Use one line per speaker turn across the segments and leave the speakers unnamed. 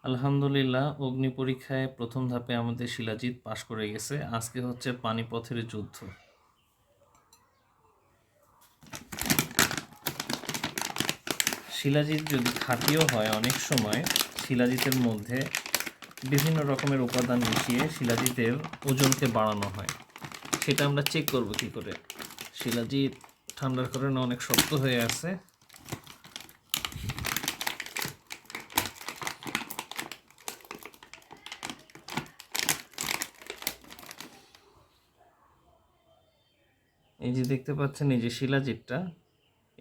আলহামদুলিল্লাহ, অগ্নি পরীক্ষায় প্রথম ধাপে আমাদের শিলাজিৎ পাশ করে গেছে। আজকে হচ্ছে পানিপথের যুদ্ধ। শিলাজিৎ যদি খাঁটিও হয়, অনেক সময় শিলাজিতের মধ্যে বিভিন্ন রকমের উপাদান মিশিয়ে শিলাজিতের ওজনকে বাড়ানো হয়। সেটা আমরা চেক করব কি করে? শিলাজিৎ ঠান্ডার কারণে অনেক শক্ত হয়ে আছে। এই যে দেখতে পাচ্ছেন, এই যে শিলাজিৎটা,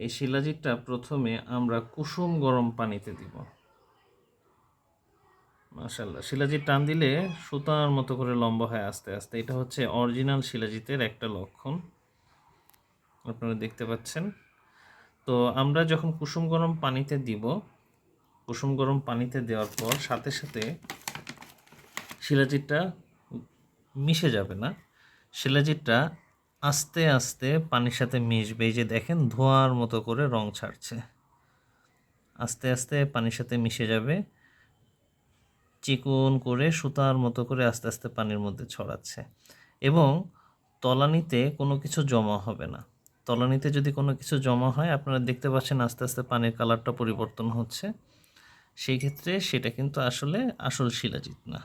এই শিলাজিৎটা প্রথমে আমরা কুসুম গরম পানিতে দিব। মাশাআল্লাহ, শিলাজিৎ টান দিলে সুতার মতো করে লম্বা হয় আস্তে আস্তে। এটা হচ্ছে অরিজিনাল শিলাজিতের একটা লক্ষণ, আপনারা দেখতে পাচ্ছেন। তো আমরা যখন কুসুম গরম পানিতে দিব, কুসুম গরম পানিতে দেওয়ার পর সাথে সাথে শিলাজিৎটা মিশে যাবে না, শিলাজিৎটা আস্তে আস্তে পানির সাথে মিশবে। এই যে দেখেন, ধোঁয়ার মতো করে রং ছাড়ছে, আস্তে আস্তে পানির সাথে মিশে যাবে, চিকন করে সুতার মতো করে আস্তে আস্তে পানির মধ্যে ছড়াচ্ছে। এবং তলানিতে কোনো কিছু জমা হবে না। তলানিতে যদি কোনো কিছু জমা হয়, আপনারা দেখতে পাচ্ছেন আস্তে আস্তে পানির কালারটা পরিবর্তন হচ্ছে, সেই ক্ষেত্রে সেটা কিন্তু আসলে আসল শিলাজিৎ না।